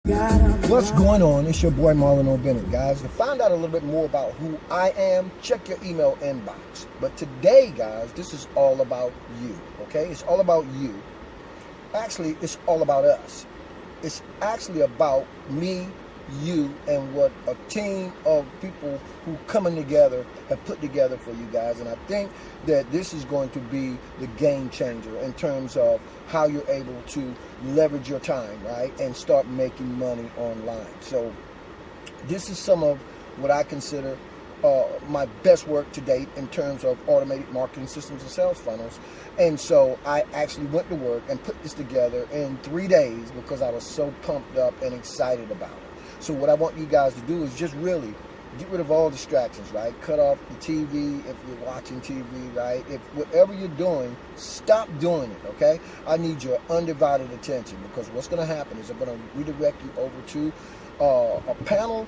What's going on? It's your boy Marlon O Bennett, guys. To find out a little bit more about who I am, check your email inbox. But today, guys, this is all about you, okay? It's all about you. Actually, it's all about us. It's actually about me, you, and what a team of people who coming together have put together for you guys. And I think that this is going to be the game changer in terms of how you're able to leverage your time, right, and start making money online. So this is some of what I consider my best work to date in terms of automated marketing systems and sales funnels. And so I actually went to work and put this together in 3 days because I was so pumped up and excited about it. So what I want you guys to do is just really get rid of all distractions, right? Cut off the TV if you're watching TV, right? If whatever you're doing, stop doing it, okay? I need your undivided attention because what's going to happen is I'm going to redirect you over to a panel,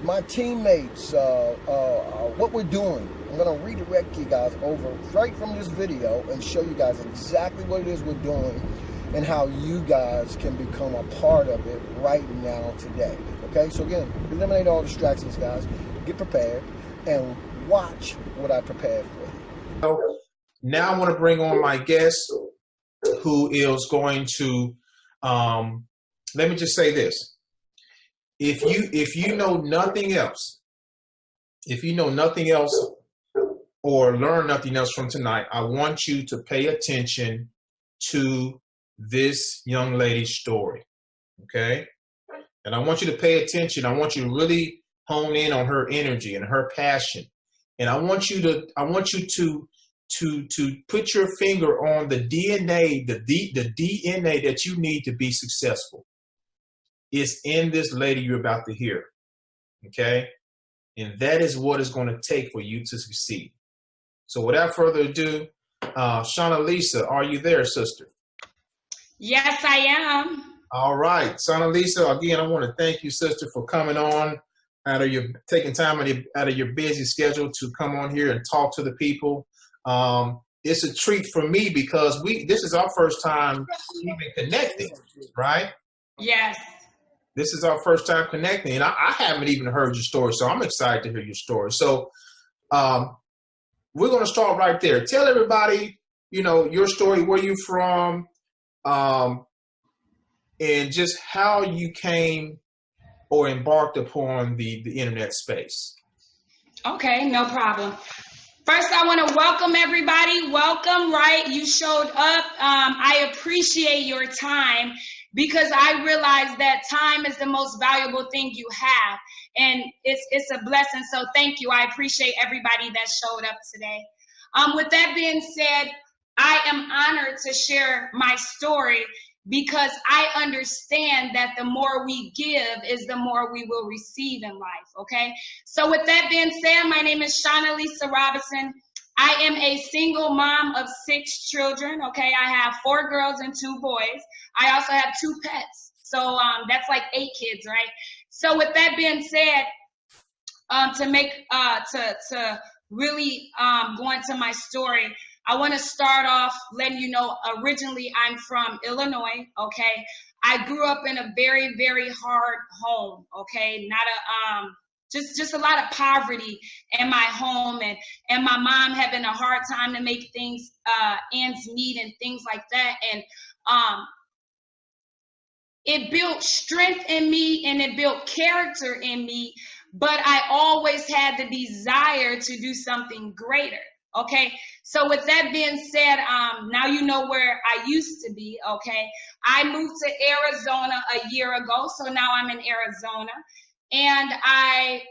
my teammates, what we're doing. I'm going to redirect you guys over right from this video and show you guys exactly what it is we're doing and how you guys can become a part of it right now today. Okay, so again, eliminate all distractions, guys. Get prepared and watch what I prepared for you. So now I want to bring on my guest who is going to, let me just say this. If you know nothing else, or learn nothing else from tonight, I want you to pay attention to this young lady's story, okay? And I want you to pay attention. I want you to really hone in on her energy and her passion. And I want you to put your finger on the DNA, the DNA that you need to be successful. It's in this lady you're about to hear, okay? And that is what it's going to take for you to succeed. So without further ado, Shauna Lisa, are you there, sister? Yes, I am. All right. Shauna Lisa, again, I want to thank you, sister, for coming on, taking time out of your busy schedule to come on here and talk to the people. It's a treat for me because this is our first time even connecting, right? Yes. This is our first time connecting, and I haven't even heard your story, so I'm excited to hear your story. So we're going to start right there. Tell everybody, your story, where you're from, and just how you came or embarked upon the internet space. Okay, no problem. First, I want to welcome everybody. Welcome, right? You showed up. I appreciate your time because I realize that time is the most valuable thing you have. And it's a blessing. So thank you. I appreciate everybody that showed up today. With that being said, I am honored to share my story because I understand that the more we give is the more we will receive in life, okay? So with that being said, my name is Shauna Lisa Robinson. I am a single mom of 6 children, okay? I have 4 girls and 2 boys. I also have 2 pets. So that's like 8 kids, right? So with that being said, to really go into my story, I want to start off letting you know, originally I'm from Illinois, okay? I grew up in a very, very hard home, okay? Not just a lot of poverty in my home and my mom having a hard time to make things ends meet and things like that. And it built strength in me and it built character in me, but I always had the desire to do something greater. Okay, so with that being said, now you know where I used to be, okay? I moved to Arizona a year ago, so now I'm in Arizona. And I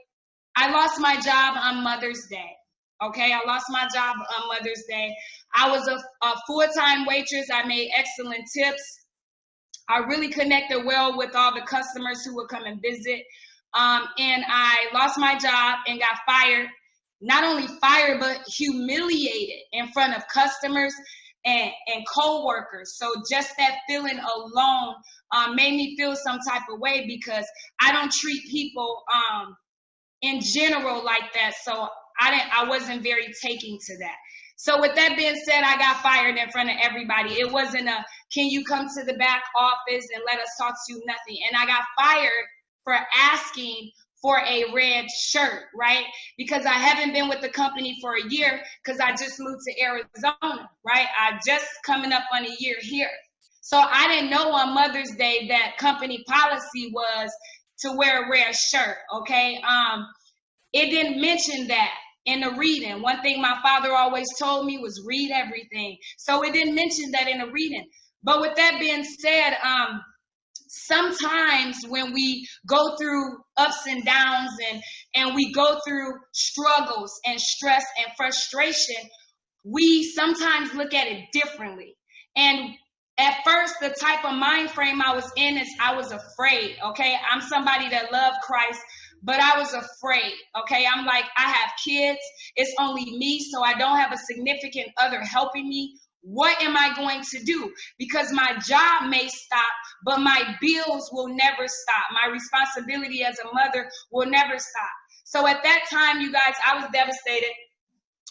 lost my job on Mother's Day, okay? I lost my job on Mother's Day. I was a full-time waitress. I made excellent tips. I really connected well with all the customers who would come and visit. And I lost my job and got fired. Not only fired, but humiliated in front of customers and co-workers. So just that feeling alone made me feel some type of way because I don't treat people in general like that. So I wasn't very taking to that. So with that being said, I got fired in front of everybody. It wasn't a can you come to the back office and let us talk to you? Nothing. And I got fired for asking for a red shirt, right? Because I haven't been with the company for a year because I just moved to Arizona, right? I just coming up on a year here. So I didn't know on Mother's Day that company policy was to wear a red shirt, okay? It didn't mention that in the reading. One thing my father always told me was read everything. So it didn't mention that in the reading. But with that being said, sometimes when we go through ups and downs and we go through struggles and stress and frustration, we sometimes look at it differently. And at first, the type of mind frame I was in is I was afraid, okay? I'm somebody that loved Christ, but I was afraid, okay? I'm like, I have kids. It's only me, so I don't have a significant other helping me. What am I going to do? Because my job may stop, but my bills will never stop. My responsibility as a mother will never stop. So at that time, you guys, I was devastated.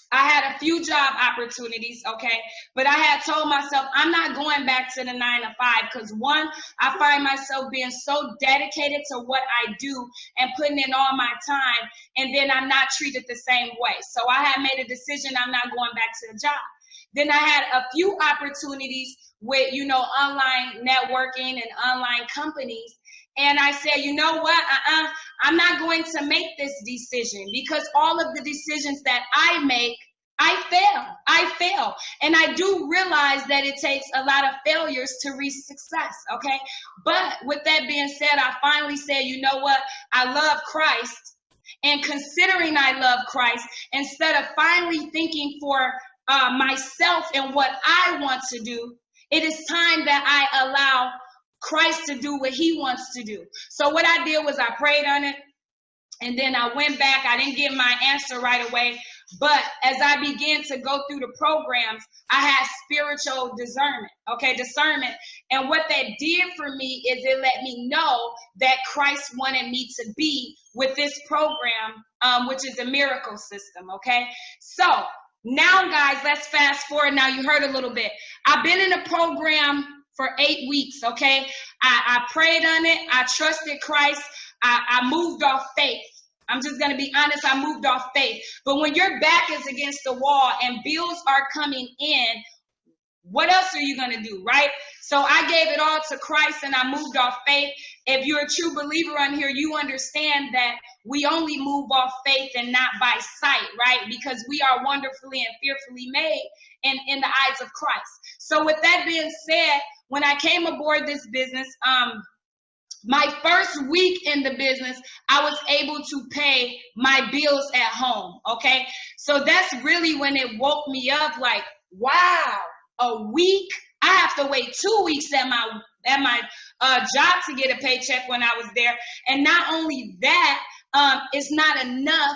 I had a few job opportunities, okay? But I had told myself, I'm not going back to the 9 to 5 because one, I find myself being so dedicated to what I do and putting in all my time, and then I'm not treated the same way. So I had made a decision, I'm not going back to the job. Then I had a few opportunities with, online networking and online companies. And I said, you know what? I'm not going to make this decision because all of the decisions that I make, I fail. And I do realize that it takes a lot of failures to reach success, okay? But with that being said, I finally said, you know what? I love Christ. And considering I love Christ, instead of finally thinking for myself and what I want to do, it is time that I allow Christ to do what he wants to do. So what I did was I prayed on it, and then I went back. I didn't get my answer right away, but as I began to go through the programs, I had spiritual discernment. And what that did for me is it let me know that Christ wanted me to be with this program, which is a miracle system, okay? So now, guys, let's fast forward. Now, you heard a little bit. I've been in a program for 8 weeks, okay? I prayed on it. I trusted Christ. I moved off faith. I'm just going to be honest. I moved off faith. But when your back is against the wall and bills are coming in, what else are you going to do, right? So I gave it all to Christ and I moved off faith. If you're a true believer on here, you understand that we only move off faith and not by sight, right? Because we are wonderfully and fearfully made in the eyes of Christ. So with that being said, when I came aboard this business, my first week in the business, I was able to pay my bills at home, okay? So that's really when it woke me up like, wow, a week? I have to wait 2 weeks at my job to get a paycheck when I was there. And not only that, it's not enough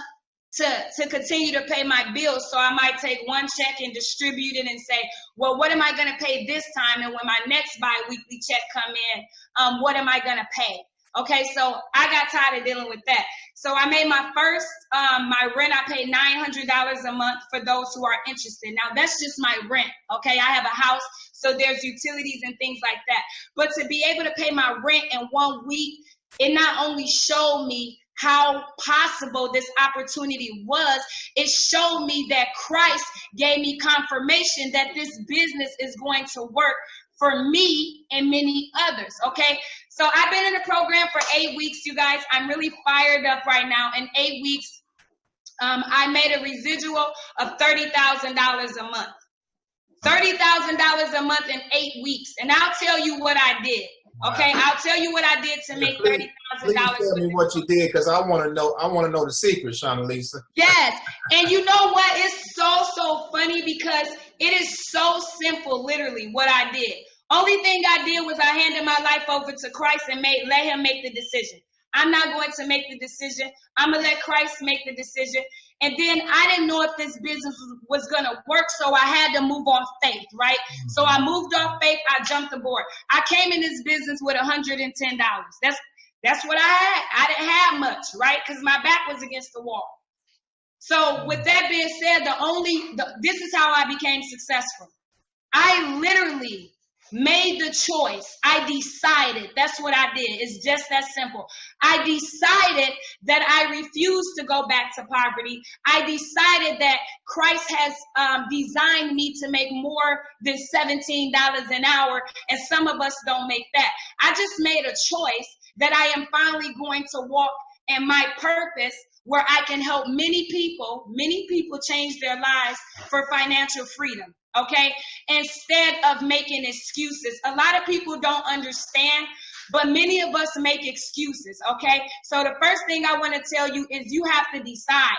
to continue to pay my bills. So I might take one check and distribute it and say, well, what am I going to pay this time? And when my next bi-weekly check come in, what am I going to pay? Okay, so I got tired of dealing with that. So I made my first, my rent, I paid $900 a month for those who are interested. Now, that's just my rent, okay? I have a house, so there's utilities and things like that. But to be able to pay my rent in 1 week, it not only showed me how possible this opportunity was, it showed me that Christ gave me confirmation that this business is going to work for me and many others, okay? So I've been in the program for 8 weeks, you guys. I'm really fired up right now. In 8 weeks, I made a residual of $30,000 a month. $30,000 a month in 8 weeks. And I'll tell you what I did. Okay, I'll tell you what I did to make $30,000. Please tell me what you did, because I want to know. I want to know the secret, Shauna Lisa. Yes, and you know what? It's so funny because it is so simple. Literally, what I did. Only thing I did was I handed my life over to Christ and let Him make the decision. I'm not going to make the decision. I'm gonna let Christ make the decision. And then I didn't know if this business was going to work, so I had to move off faith, right? So I moved off faith. I jumped aboard. I came in this business with $110. That's what I had. I didn't have much, right? Because my back was against the wall. So with that being said, this is how I became successful. I literally made the choice. I decided. That's what I did. It's just that simple. I decided that I refuse to go back to poverty. I decided that Christ has designed me to make more than $17 an hour, and some of us don't make that. I just made a choice that I am finally going to walk in my purpose, where I can help many people change their lives for financial freedom. Okay, instead of making excuses. A lot of people don't understand, but many of us make excuses. Okay, so the first thing I want to tell you is you have to decide.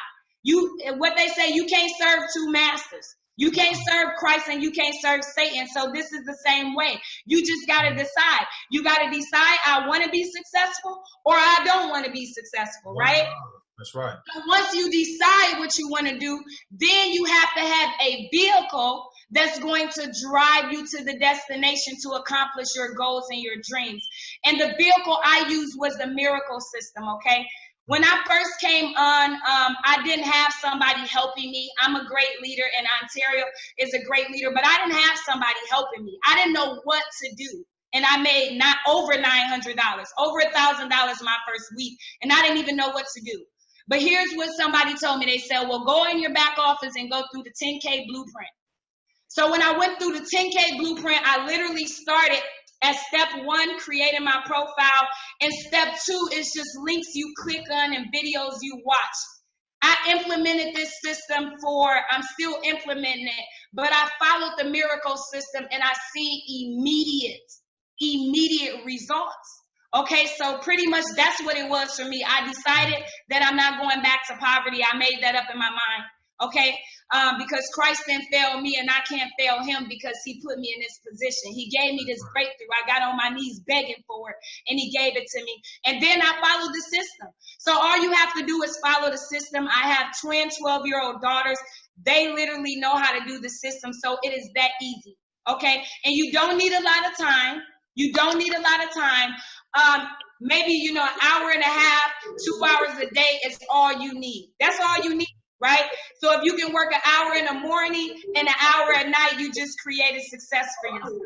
What they say, you can't serve two masters. You can't serve Christ and you can't serve Satan. So this is the same way. You just got to decide. You got to decide, I want to be successful or I don't want to be successful, right? That's right. So once you decide what you want to do, then you have to have a vehicle that's going to drive you to the destination to accomplish your goals and your dreams. And the vehicle I used was the miracle system, okay? When I first came on, I didn't have somebody helping me. I'm a great leader, and Ontario is a great leader, but I didn't have somebody helping me. I didn't know what to do. And I made not over $900, over $1,000 my first week, and I didn't even know what to do. But here's what somebody told me. They said, well, go in your back office and go through the 10K blueprint. So when I went through the 10K blueprint, I literally started at step 1, creating my profile. And step 2 is just links you click on and videos you watch. I implemented this system I'm still implementing it, but I followed the miracle system and I see immediate results. Okay, so pretty much that's what it was for me. I decided that I'm not going back to poverty. I made that up in my mind. Okay, because Christ didn't fail me and I can't fail him because he put me in this position. He gave me this breakthrough. I got on my knees begging for it and he gave it to me. And then I followed the system. So all you have to do is follow the system. I have twin 12-year-old daughters. They literally know how to do the system. So it is that easy. Okay, and you don't need a lot of time. You don't need a lot of time. Maybe, an hour and a half, 2 hours a day is all you need. That's all you need, right? So if you can work an hour in the morning and an hour at night, you just created success for yourself.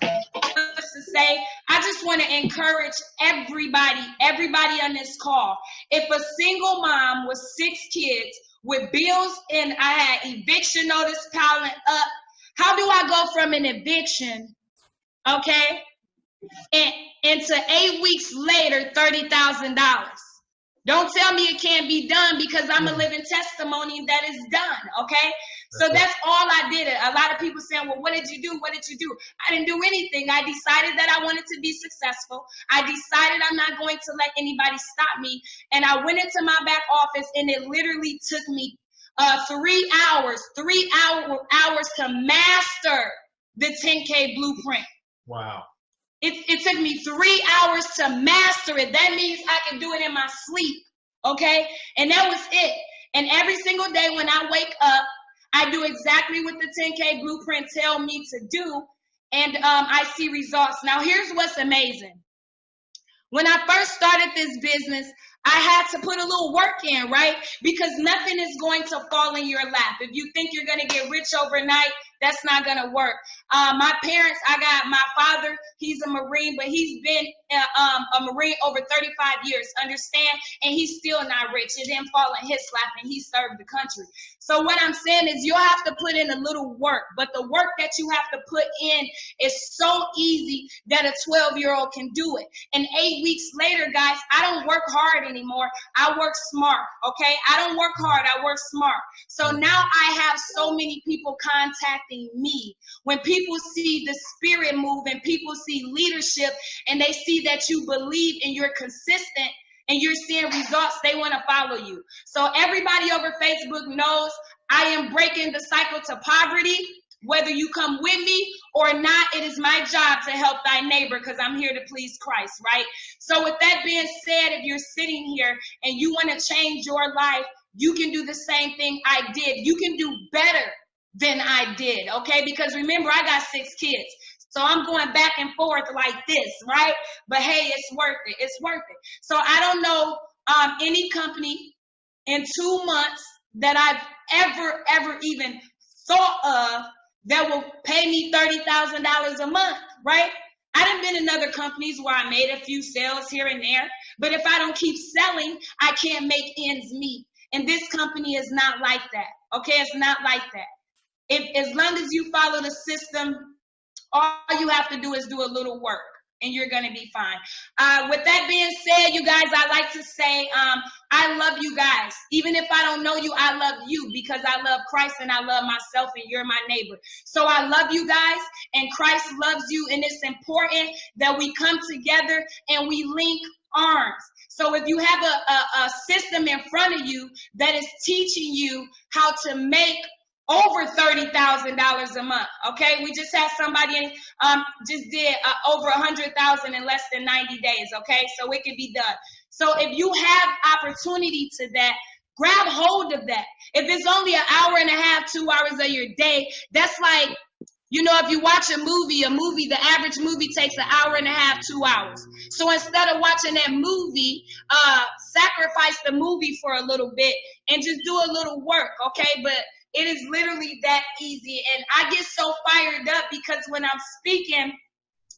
To say, I just want to encourage everybody on this call. If a single mom with 6 kids with bills and I had eviction notice piling up, how do I go from an eviction, okay, and into 8 weeks later, $30,000? Don't tell me it can't be done because I'm a living testimony that it's done, okay? So that's all I did. A lot of people saying, well, what did you do? What did you do? I didn't do anything. I decided that I wanted to be successful. I decided I'm not going to let anybody stop me. And I went into my back office and it literally took me 3 hours to master the 10K blueprint. Wow. It took me 3 hours to master it. That means I can do it in my sleep. Okay? And that was it. And every single day when I wake up, I do exactly what the 10K blueprint tell me to do. And I see results. Now, here's what's amazing. When I first started this business, I had to put a little work in, right? Because nothing is going to fall in your lap. If you think you're going to get rich overnight, that's not going to work. My parents, I got my father, he's a Marine, but he's been a Marine over 35 years, understand? And he's still not rich. It didn't fall in his lap and he served the country. So what I'm saying is you'll have to put in a little work, but the work that you have to put in is so easy that a 12-year-old can do it. And 8 weeks later, guys, I don't work hard anymore. I work smart, okay? I don't work hard. I work smart. So now I have so many people contacting me. When people see the spirit move and people see leadership and they see that you believe and you're consistent and you're seeing results, they want to follow you. So everybody over Facebook knows I am breaking the cycle to poverty. Whether you come with me or not, it is my job to help thy neighbor because I'm here to please Christ, right? So with that being said, if you're sitting here and you want to change your life, you can do the same thing I did. You can do better than I did, okay? Because remember, I got 6 kids. So I'm going back and forth like this, right? But hey, it's worth it. It's worth it. So I don't know any company in 2 months that I've ever even thought of that will pay me $30,000 a month, right? I done been in other companies where I made a few sales here and there, but if I don't keep selling, I can't make ends meet. And this company is not like that, okay? It's not like that. As long as you follow the system, all you have to do is do a little work, and you're going to be fine. With that being said, you guys, I like to say I love you guys. Even if I don't know you, I love you because I love Christ and I love myself, and you're my neighbor. So I love you guys, and Christ loves you, and it's important that we come together and we link arms. So if you have a system in front of you that is teaching you how to make over $30,000 a month, okay? We just had somebody just did over 100,000 in less than 90 days, okay? So it can be done. So if you have opportunity to that, grab hold of that. If it's only an hour and a half, 2 hours of your day, that's like, you know, if you watch a movie, the average movie takes an hour and a half, 2 hours. So instead of watching that movie, sacrifice the movie for a little bit and just do a little work, okay? But it is literally that easy. And I get so fired up because when I'm speaking,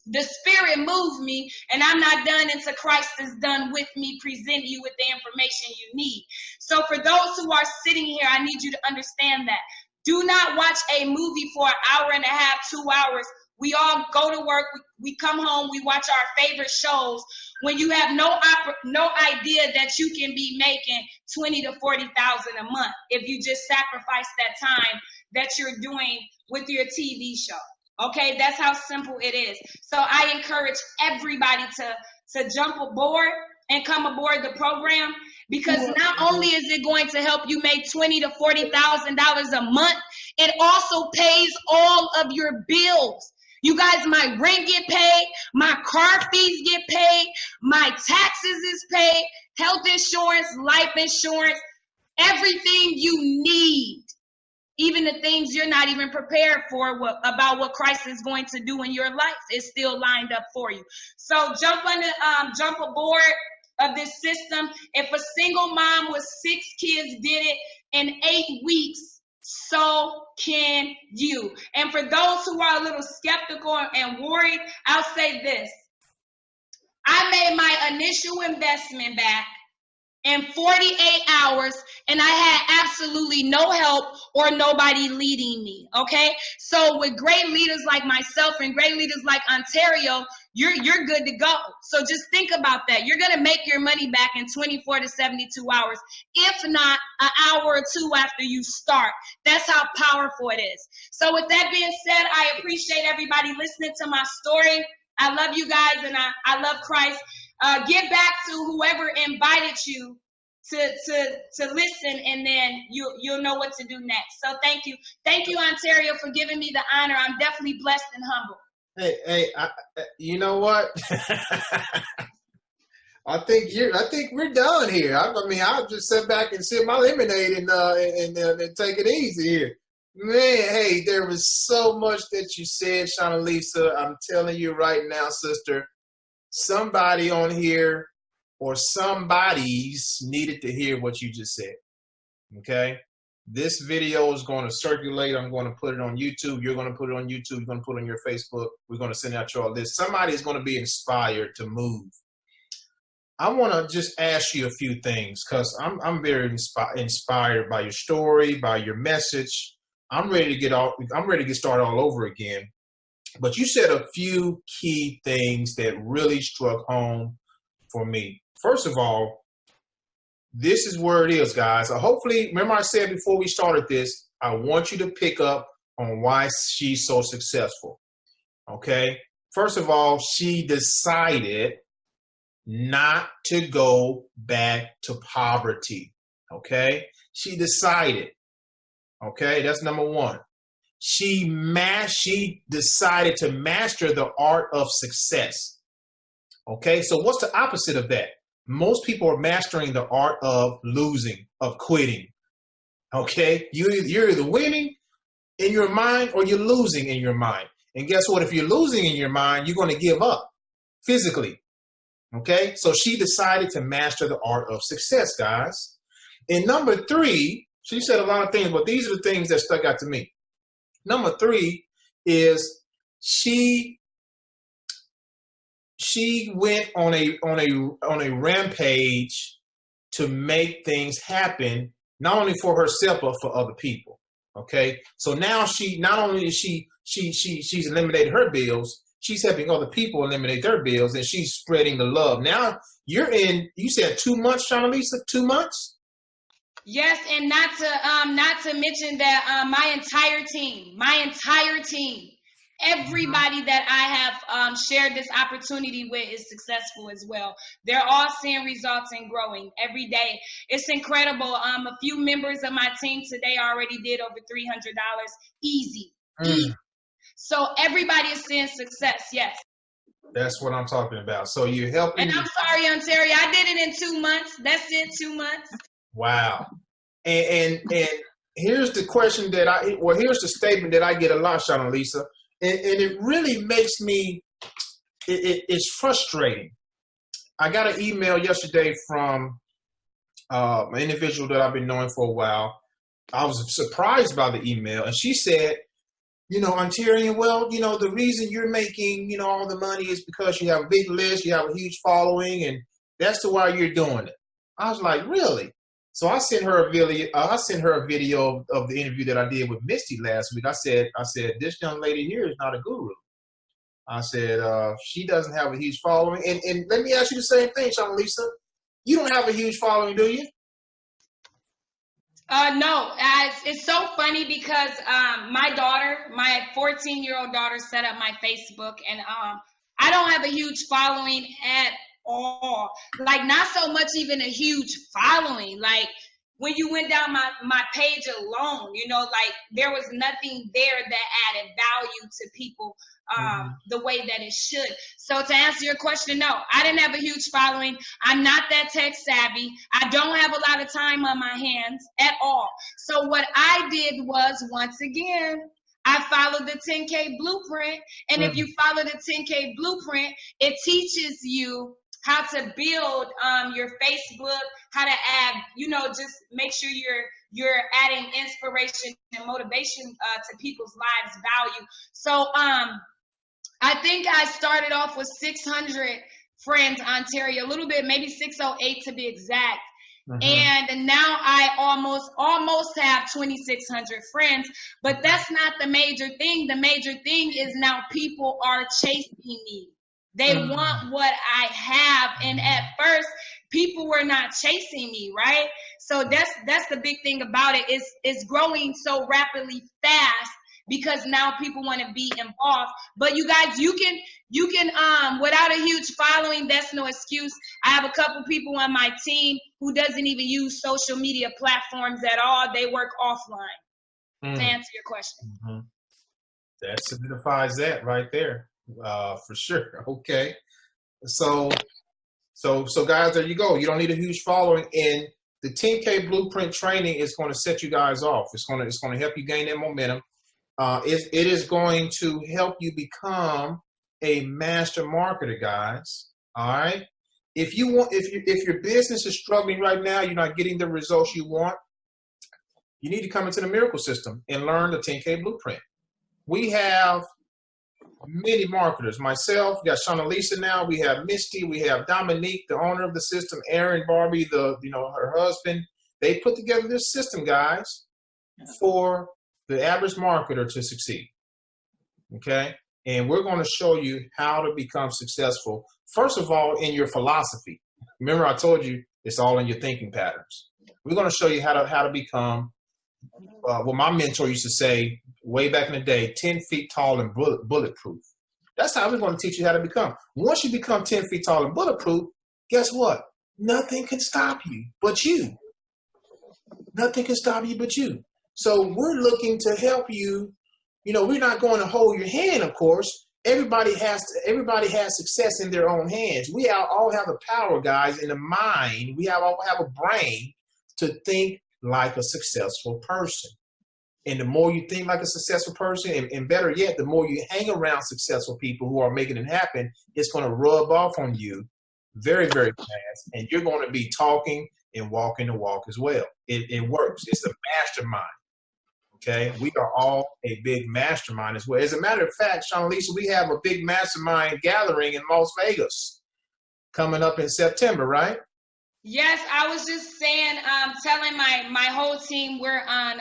the Spirit moves me, and I'm not done until Christ is done with me, presenting you with the information you need. So for those who are sitting here, I need you to understand that. Do not watch a movie for an hour and a half, 2 hours. We all go to work, we come home, we watch our favorite shows when you have no idea that you can be making $20,000 to $40,000 a month if you just sacrifice that time that you're doing with your TV show. Okay, that's how simple it is. So I encourage everybody to jump aboard and come aboard the program, because not only is it going to help you make $20,000 to $40,000 a month, it also pays all of your bills. You guys, my rent get paid, my car fees get paid, my taxes is paid, health insurance, life insurance, everything you need, even the things you're not even prepared for about what Christ is going to do in your life is still lined up for you. So jump aboard of this system. If a single mom with 6 kids did it in 8 weeks, so can you. And for those who are a little skeptical and worried, I'll say this. I made my initial investment back in 48 hours, and I had absolutely no help or nobody leading me, okay? So with great leaders like myself and great leaders like Ontario, you're good to go. So just think about that. You're going to make your money back in 24 to 72 hours, if not an hour or two after you start. That's how powerful it is. So with that being said, I appreciate everybody listening to my story. I love you guys, and I love Christ. Get back to whoever invited you to listen, and then you'll know what to do next. So thank you, Ontario, for giving me the honor. I'm definitely blessed and humble. Hey, you know what? I think we're done here. I mean, I'll just sit back and sip my lemonade and take it easy here. Man, hey, there was so much that you said, Shauna Lisa. I'm telling you right now, sister, somebody on here or somebody's needed to hear what you just said. Okay? This video is going to circulate. I'm going to put it on YouTube. You're going to put it on YouTube. You're going to put it on your Facebook. We're going to send out your list. Somebody is going to be inspired to move. I want to just ask you a few things because I'm very inspired by your story, by your message. I'm ready to get started all over again. But you said a few key things that really struck home for me. First of all, this is where it is, guys. Hopefully, remember I said before we started this, I want you to pick up on why she's so successful. Okay? First of all, she decided not to go back to poverty. Okay? She decided. Okay? That's number one. She decided to master the art of success. Okay? So what's the opposite of that? Most people are mastering the art of losing, of quitting. Okay? You're either winning in your mind or you're losing in your mind. And guess what? If you're losing in your mind, you're going to give up physically. Okay? So she decided to master the art of success, guys. And number three, she said a lot of things, but these are the things that stuck out to me. Number three, is she went on a rampage to make things happen, not only for herself but for other people. Okay, so now she not only is she's eliminated her bills, she's helping other people eliminate their bills, and she's spreading the love. Now you said 2 months, Shawnalisa, 2 months. Yes, and not to mention that my entire team, everybody that I have shared this opportunity with is successful as well. They're all seeing results and growing every day. It's Mm. incredible. A few members of my team today already did over $300 easy. So everybody is seeing success. Yes. That's what I'm talking about. So you're helping. And I'm sorry, Ontario, I did it in 2 months. That's it, 2 months. Wow. And here's the question here's the statement that I get a lot, Shawnalisa. And it really makes me, it's frustrating. I got an email yesterday from an individual that I've been knowing for a while. I was surprised by the email, and she said, Ontario, well, the reason you're making, all the money is because you have a big list, you have a huge following, and that's why you're doing it. I was like, really? So I sent her a video. Of the interview that I did with Misty last week. I said, this young lady here is not a guru. I said, she doesn't have a huge following. And let me ask you the same thing, Shawnalisa. You don't have a huge following, do you? No. It's so funny because my 14-year-old daughter set up my Facebook, and I don't have a huge following at all. Like, not so much even a huge following. Like, when you went down my page alone, like, there was nothing there that added value to people the way that it should. So to answer your question, no, I didn't have a huge following. I'm not that tech savvy. I don't have a lot of time on my hands at all. So what I did was, once again, I followed the 10K blueprint. And if you follow the 10K blueprint, it teaches you how to build your Facebook, how to add, just make sure you're adding inspiration and motivation to people's lives, value. So I think I started off with 600 friends, Ontario, a little bit, maybe 608 to be exact. And now I almost have 2,600 friends, but that's not the major thing. The major thing is now people are chasing me. They want what I have. And at first, people were not chasing me, right? So that's the big thing about it. It's growing so rapidly fast because now people want to be involved. But you guys, you can without a huge following, that's no excuse. I have a couple people on my team who doesn't even use social media platforms at all. They work offline. To answer your question. That signifies that right there. For sure. Okay. So guys, there you go. You don't need a huge following, and the 10K blueprint training is going to set you guys off. It's going to help you gain that momentum. It is going to help you become a master marketer, guys. All right. If your business is struggling right now, you're not getting the results you want, you need to come into the miracle system and learn the 10K blueprint. We have many marketers. Myself, we got Shawnalisa now. We have Misty. We have Dominique, the owner of the system. Aaron, Barbie, her husband. They put together this system, guys, for the average marketer to succeed. Okay, and we're going to show you how to become successful. First of all, in your philosophy. Remember, I told you it's all in your thinking patterns. We're going to show you how to become. What my mentor used to say way back in the day, 10 feet tall and bulletproof. That's how we're going to teach you how to become. Once you become 10 feet tall and bulletproof, guess what? Nothing can stop you but you. Nothing can stop you but you. So we're looking to help you. We're not going to hold your hand, of course. Everybody has success in their own hands. We all have the power, guys, in the mind. We all have a brain to think like a successful person. And the more you think like a successful person, and better yet, the more you hang around successful people who are making it happen, it's going to rub off on you very, very fast. And you're going to be talking and walking the walk as well. It works. It's a mastermind. Okay, we are all a big mastermind as well. As a matter of fact, Sean and Lisa, we have a big mastermind gathering in Las Vegas coming up in September, right? Yes, I was just saying, telling my whole team we're on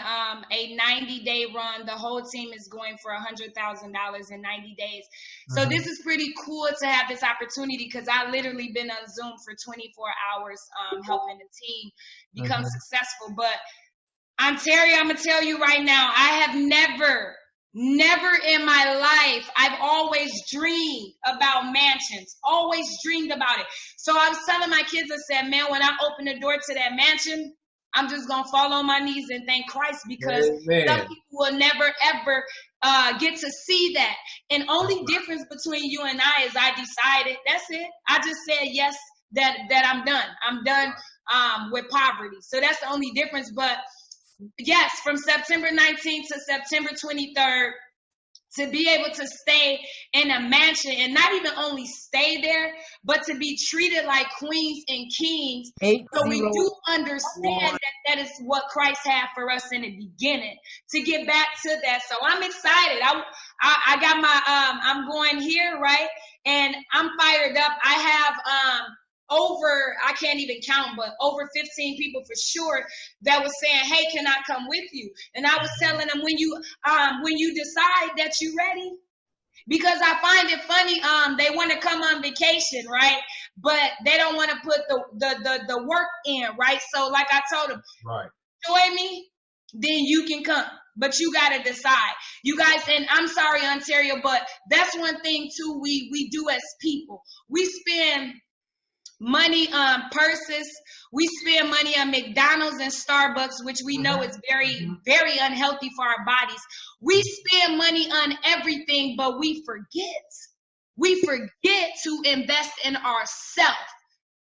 a 90-day run. The whole team is going for $100,000 in 90 days. So this is pretty cool to have this opportunity because I literally been on Zoom for 24 hours helping the team become successful. But Ontario, I'm going to tell you right now, I have never in my life, I've always dreamed about mansions, always dreamed about it. So I was telling my kids, I said, man, when I open the door to that mansion, I'm just going to fall on my knees and thank Christ because some people will never, ever get to see that. And only difference between you and I is I decided, that's it. I just said, yes, that I'm done. I'm done with poverty. So that's the only difference. But yes, from September 19th to September 23rd, to be able to stay in a mansion and not even only stay there, but to be treated like queens and kings. So we do understand that is what Christ had for us in the beginning, to get back to that. So I'm excited. I got my, I'm going here, right? And I'm fired up. I have, I can't even count, but over 15 people for sure that was saying, hey, can I come with you? And I was telling them, when you decide that you're ready, because I find it funny, they want to come on vacation, right? But they don't want to put the work in, right? So like I told them, right, join me, then you can come. But you got to decide. You guys, and I'm sorry, Ontario, but that's one thing too we do as people. We spend money on purses. We spend money on McDonald's and Starbucks, which we know is very, very unhealthy for our bodies. We spend money on everything, but we forget. We forget to invest in ourselves.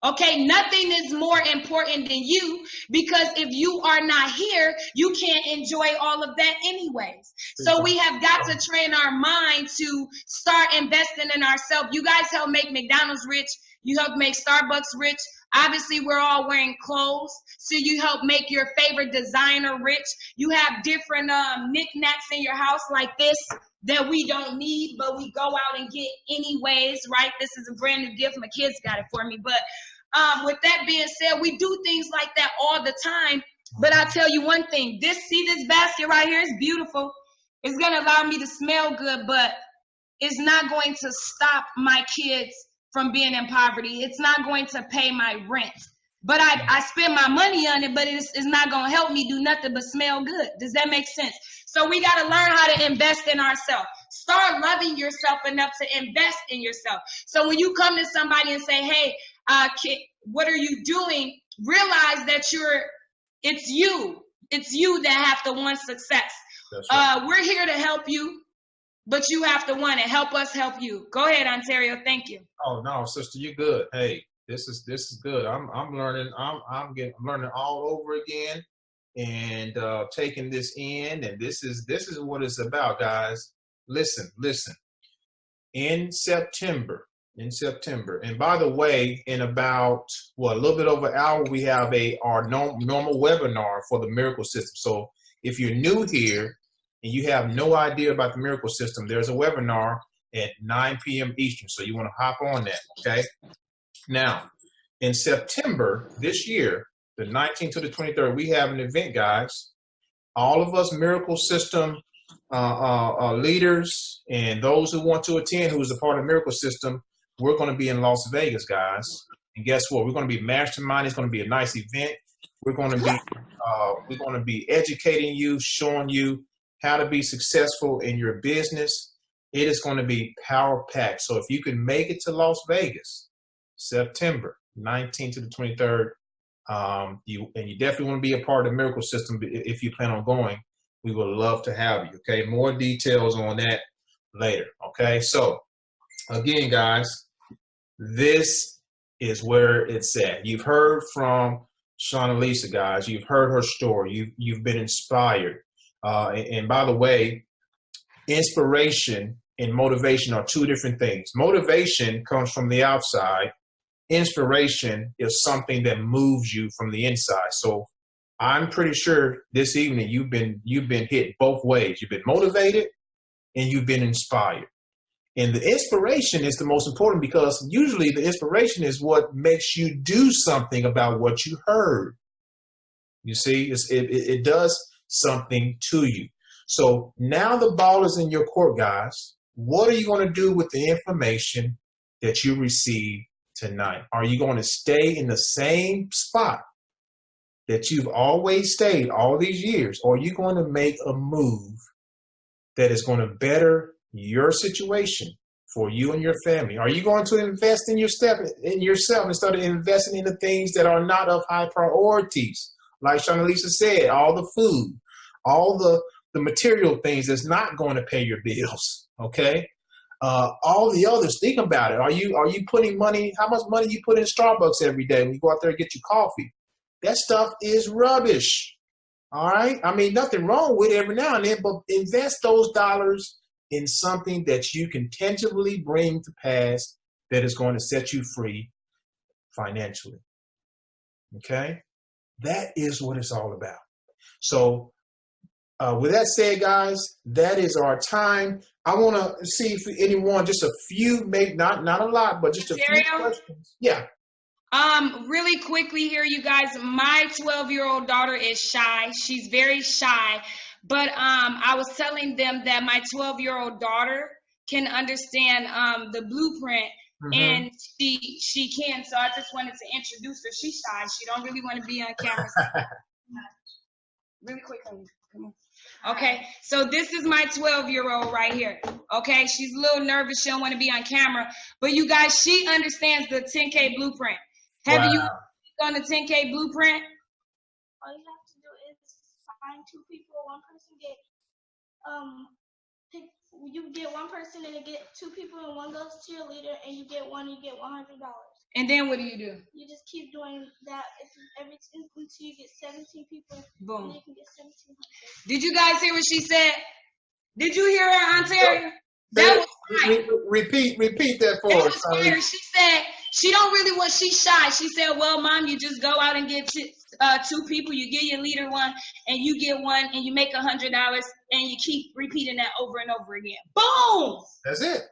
Okay, nothing is more important than you, because if you are not here, you can't enjoy all of that anyways. So we have got to train our mind to start investing in ourselves. You guys help make McDonald's rich. You help make Starbucks rich. Obviously, we're all wearing clothes, so you help make your favorite designer rich. You have different knickknacks in your house like this that we don't need, but we go out and get anyways, right? This is a brand new gift. My kids got it for me. But with that being said, we do things like that all the time. But I'll tell you one thing. This basket right here is beautiful. It's going to allow me to smell good, but it's not going to stop my kids from being in poverty. It's not going to pay my rent. But I spend my money on it, but it's not going to help me do nothing but smell good. Does that make sense? So we got to learn how to invest in ourselves. Start loving yourself enough to invest in yourself. So when you come to somebody and say, hey, kid, what are you doing? Realize that it's you that have to want success. Right. We're here to help you, but you have to want it. Help us help you. Go ahead, Ontario. Thank you. Oh no, sister, you're good. Hey, this is good. I'm learning. I'm learning all over again, and taking this in. And this is what it's about, guys. Listen. In September. And by the way, in about a little bit over an hour, we have our normal webinar for the Miracle System. So if you're new here and you have no idea about the Miracle System, there's a webinar at 9 p.m. Eastern. So you want to hop on that, okay? Now, in September this year, the 19th to the 23rd, we have an event, guys. All of us Miracle System leaders and those who want to attend, who is a part of the Miracle System, we're going to be in Las Vegas, guys. And guess what? We're going to be masterminding. It's going to be a nice event. We're going to be educating you, showing you how to be successful in your business. It is going to be power packed. So if you can make it to Las Vegas, September 19th to the 23rd, you definitely want to be a part of the Miracle System. If you plan on going, we would love to have you. Okay, more details on that later. Okay, so again, guys, this is where it's at. You've heard from Sean and Lisa, guys. You've heard her story. You've been inspired. And by the way, inspiration and motivation are two different things. Motivation comes from the outside. Inspiration is something that moves you from the inside. So I'm pretty sure this evening you've been hit both ways. You've been motivated and you've been inspired. And the inspiration is the most important, because usually the inspiration is what makes you do something about what you heard. You see, it does something to you. So now the ball is in your court, guys. What are you going to do with the information that you received tonight? Are you going to stay in the same spot that you've always stayed all these years? Or are you going to make a move that is going to better your situation for you and your family? Are you going to invest in yourself instead of investing in the things that are not of high priorities? Like Shanalisa said, all the food, all the material things that's not going to pay your bills, okay? All the others, think about it. Are you putting money, how much money you put in Starbucks every day when you go out there and get your coffee? That stuff is rubbish, all right? I mean, nothing wrong with it every now and then, but invest those dollars in something that you can tangibly bring to pass that is going to set you free financially, okay? That is what it's all about. So with that said, guys, that is our time. I want to see if anyone, just a few, maybe not a lot, but just a few questions. Yeah. Really quickly here, you guys, my 12-year-old daughter is shy. She's very shy. But I was telling them that my 12-year-old daughter can understand the blueprint, and she can. So I just wanted to introduce her. She's shy. She don't really want to be on camera. Really quickly. Come on. Okay, so this is my 12-year-old right here. Okay, she's a little nervous. She don't want to be on camera. But you guys, she understands the 10K blueprint. Have you on the 10K blueprint? All you have to do is find two people. One person get you get one person and you get two people, and one goes to your leader, and you get $100. And then what do? You just keep doing that until you get 17 people. Boom. And you can get 1,700. Did you guys hear what she said? Did you hear her, Ontario? That was fire. Repeat that for us. That was fire. She said she don't really want. She's shy. She said, "Well, Mom, you just go out and get two people. You give your leader one, and you get one, and you make $100, and you keep repeating that over and over again. Boom. That's it.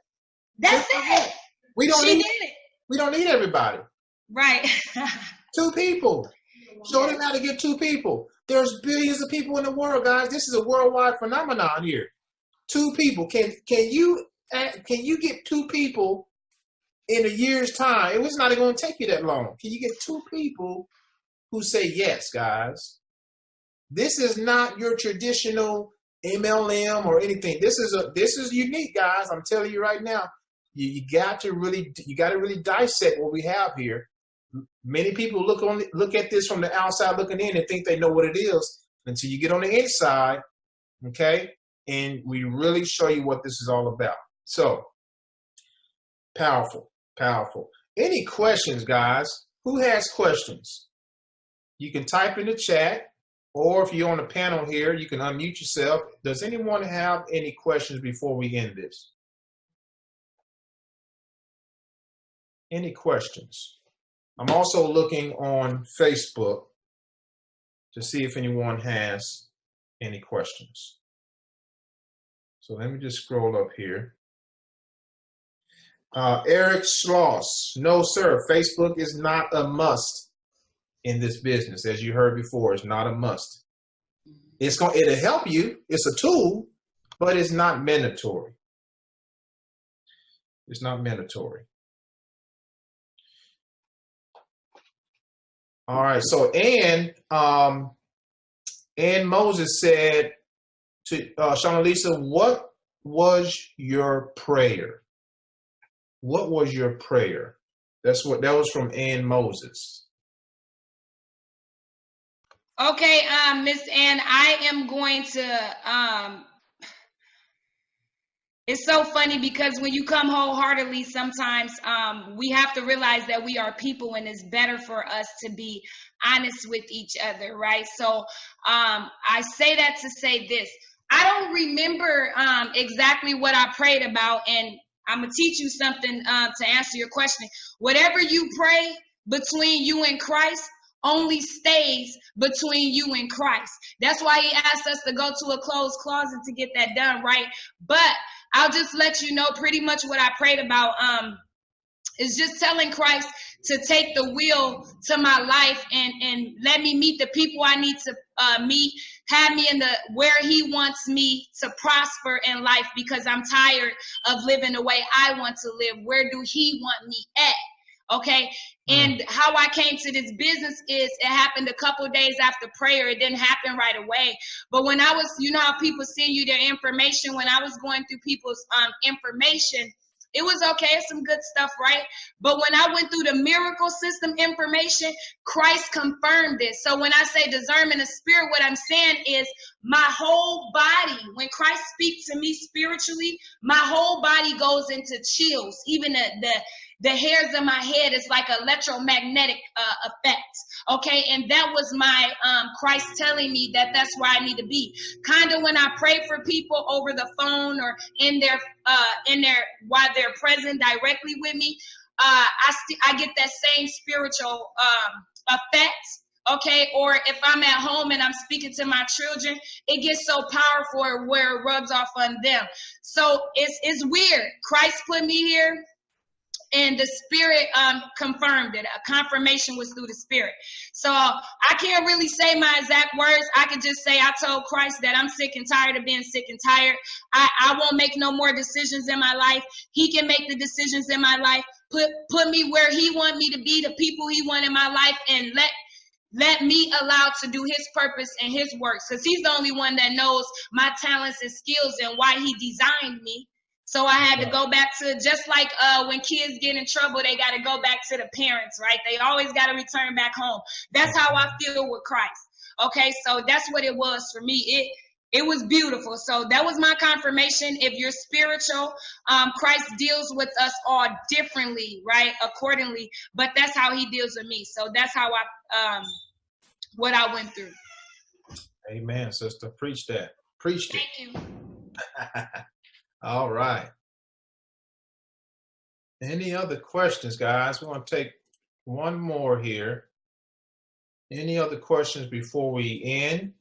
That's it. She did it. We don't need everybody. Right. Two people. Show them how to get two people. There's billions of people in the world, guys. This is a worldwide phenomenon here. Two people. Can you get two people in a year's time? It was not going to take you that long. Can you get two people who say yes, guys? This is not your traditional MLM or anything. This is unique, guys. I'm telling you right now. You got to really dissect what we have here. Many people look at this from the outside looking in and think they know what it is until you get on the inside, okay? And we really show you what this is all about. So, powerful, powerful. Any questions, guys? Who has questions? You can type in the chat, or if you're on the panel here, you can unmute yourself. Does anyone have any questions before we end this? Any questions? I'm also looking on Facebook to see if anyone has any questions. So let me just scroll up here. Eric Schloss. No, sir. Facebook is not a must in this business. As you heard before, it's not a must. It'll help you. It's a tool, but it's not mandatory. It's not mandatory. All right. So Ann Moses said to Shanalisa, what was your prayer? What was your prayer? That was from Ann Moses. Okay, Miss Ann, I am going to it's so funny because when you come wholeheartedly, sometimes we have to realize that we are people, and it's better for us to be honest with each other, right? So I say that to say this. I don't remember exactly what I prayed about, and I'm going to teach you something to answer your question. Whatever you pray between you and Christ, only stays between you and Christ. That's why he asked us to go to a closed closet to get that done, right? But I'll just let you know pretty much what I prayed about. Is just telling Christ to take the wheel to my life and let me meet the people I need to meet, have me in the where he wants me to prosper in life, because I'm tired of living the way I want to live. Where do he want me at? Okay. And how I came to this business is it happened a couple days after prayer. It didn't happen right away. But when I was, you know how people send you their information, when I was going through people's information, it was okay, some good stuff, right? But when I went through the miracle system information, Christ confirmed it. So when I say discernment of spirit, what I'm saying is my whole body, when Christ speaks to me spiritually, my whole body goes into chills. Even the hairs of my head is like electromagnetic effect. Okay, and that was my Christ telling me that that's where I need to be. Kind of when I pray for people over the phone or in their while they're present directly with me, I get that same spiritual effect. Okay, or if I'm at home and I'm speaking to my children, it gets so powerful where it rubs off on them. So it's weird. Christ put me here, and the Spirit confirmed it. A confirmation was through the Spirit. So I can't really say my exact words. I can just say I told Christ that I'm sick and tired of being sick and tired. I won't make no more decisions in my life. He can make the decisions in my life. Put me where he want me to be, the people he want in my life, and let me allow to do his purpose and his works, because he's the only one that knows my talents and skills and why he designed me. So I had to go back to, just like when kids get in trouble, they got to go back to the parents, right? They always got to return back home. That's how I feel with Christ. Okay, so that's what it was for me. It was beautiful. So that was my confirmation. If you're spiritual, Christ deals with us all differently, right? Accordingly, but that's how he deals with me. So that's how what I went through. Amen, sister. Preach that. Preached it. Thank you. All right. Any other questions, guys? We're going to take one more here. Any other questions before we end?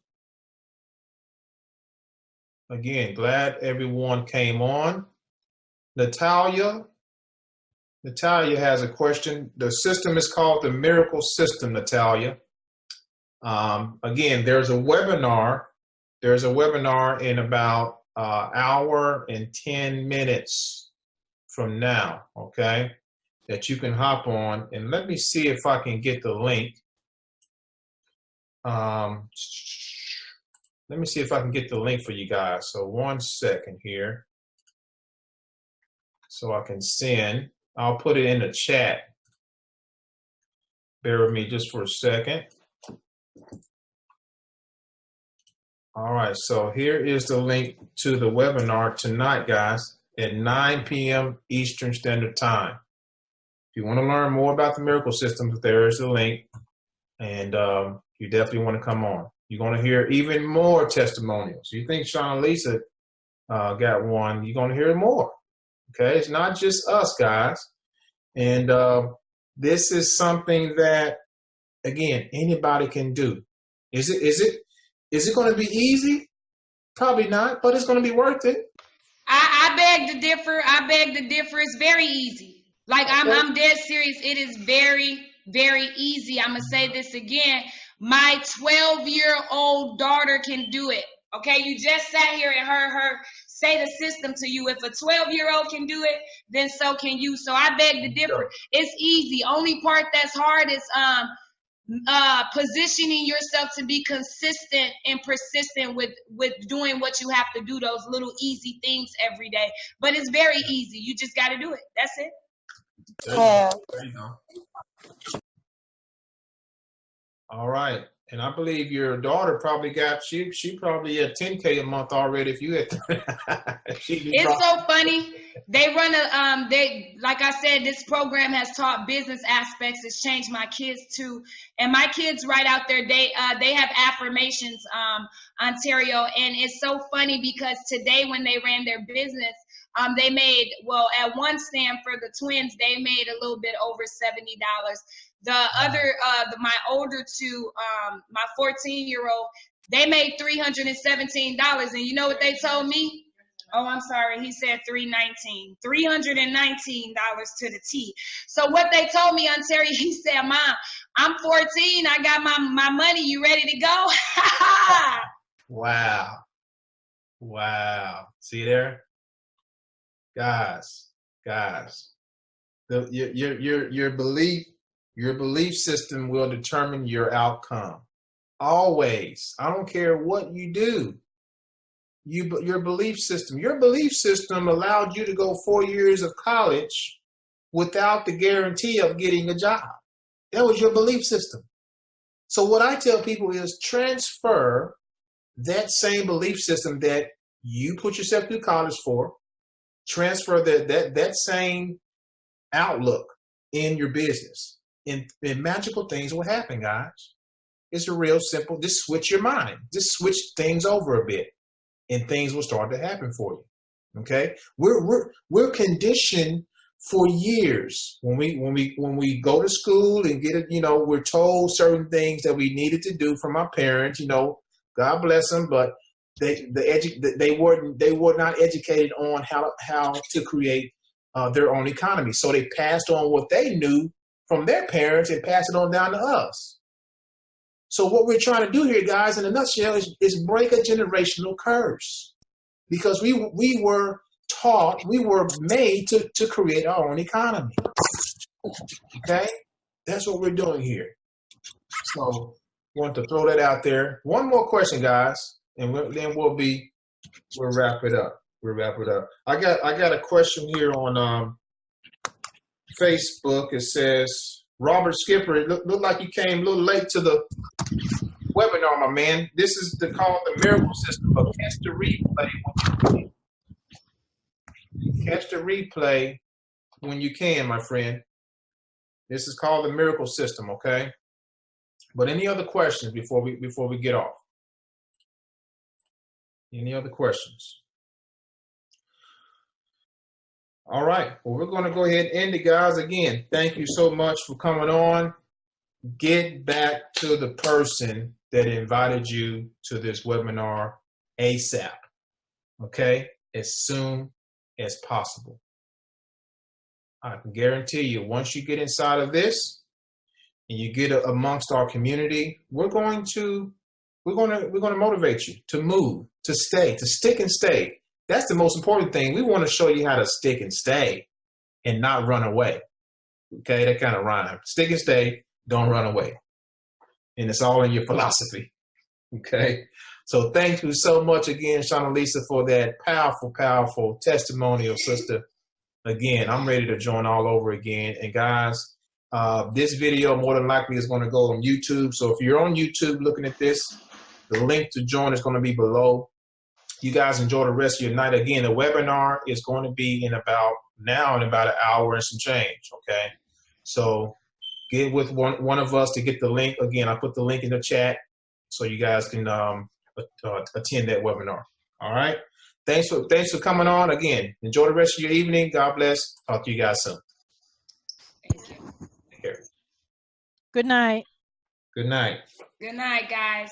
Again, glad everyone came on. Natalia has a question. The system is called the Miracle System, Natalia. Again, there's a webinar. There's a webinar in about hour and 10 minutes from now, okay, that you can hop on. And let me see if I can get the link. Let me see if I can get the link for you guys. So 1 second here. So I can send. I'll put it in the chat. Bear with me just for a second. All right, so here is the link to the webinar tonight, guys, at 9 p.m. Eastern Standard Time. If you want to learn more about the miracle systems, there is the link, and you definitely want to come on. You're going to hear even more testimonials. You think Sean and Lisa got one, you're going to hear more. Okay, it's not just us, guys. And this is something that, again, anybody can do. Is it going to be easy? Probably not, but it's going to be worth it. I beg to differ. It's very easy. Like, I'm dead serious. It is very, very easy. I'm going to say this again. My 12-year-old daughter can do it. Okay, you just sat here and heard her say the system to you. If a 12-year-old can do it, then so can you. So I beg to differ. Sure. It's easy. Only part that's hard is positioning yourself to be consistent and persistent with doing what you have to do, those little easy things every day. But it's very easy. You just got to do it. That's it. There you go. All right. And I believe your daughter probably got, she probably at 10K a month already if you had. It's so funny. They run like I said, this program has taught business aspects. It's changed my kids too. And my kids right out there, they have affirmations, Ontario. And it's so funny because today when they ran their business, They made, well, at one stand for the twins, they made a little bit over $70. The other, my older two, my 14-year-old, they made $317. And you know what they told me? Oh, I'm sorry. He said $319 to the T. So what they told me, Ontario, he said, Mom, I'm 14. I got my money. You ready to go? Wow. Wow. See there? Guys, your belief system will determine your outcome. Always. I don't care what you do. Your belief system allowed you to go 4 years of college without the guarantee of getting a job. That was your belief system. So what I tell people is transfer that same belief system that you put yourself through college for, transfer that same outlook in your business, and magical things will happen, guys. It's a real simple, just switch your mind, just switch things over a bit, and things will start to happen for you. Okay, we're conditioned for years when we go to school and get it. You know, we're told certain things that we needed to do from our parents. You know, God bless them, but they were not educated on how to create their own economy. So they passed on what they knew from their parents and passed it on down to us. So what we're trying to do here, guys, in a nutshell, is break a generational curse, because we were taught, we were made to create our own economy. Okay, that's what we're doing here. So want to throw that out there. One more question, guys, and then we'll wrap it up. I got a question here on Facebook. It says, Robert Skipper, it looked like you came a little late to the webinar, my man. This is called the miracle system, but catch the replay when you can, my friend. This is called the miracle system, okay? But any other questions before we get off? Any other questions? All right. Well, we're going to go ahead and end it, guys. Again, thank you so much for coming on. Get back to the person that invited you to this webinar ASAP, okay? As soon as possible. I can guarantee you, once you get inside of this and you get amongst our community, we're going to motivate you to move, to stay, to stick and stay. That's the most important thing. We want to show you how to stick and stay and not run away. Okay, that kind of rhyme. Stick and stay, don't run away. And it's all in your philosophy. Okay, so thank you so much again, Shauna Lisa, for that powerful, powerful testimonial, sister. Again, I'm ready to join all over again. And guys, this video more than likely is going to go on YouTube. So if you're on YouTube looking at this, the link to join is going to be below. You guys enjoy the rest of your night. Again, the webinar is going to be in about an hour and some change, okay? So get with one of us to get the link. Again, I put the link in the chat so you guys can attend that webinar, all right? Thanks for coming on. Again, enjoy the rest of your evening. God bless. Talk to you guys soon. Thank you. Take care. Good night. Good night. Good night, guys.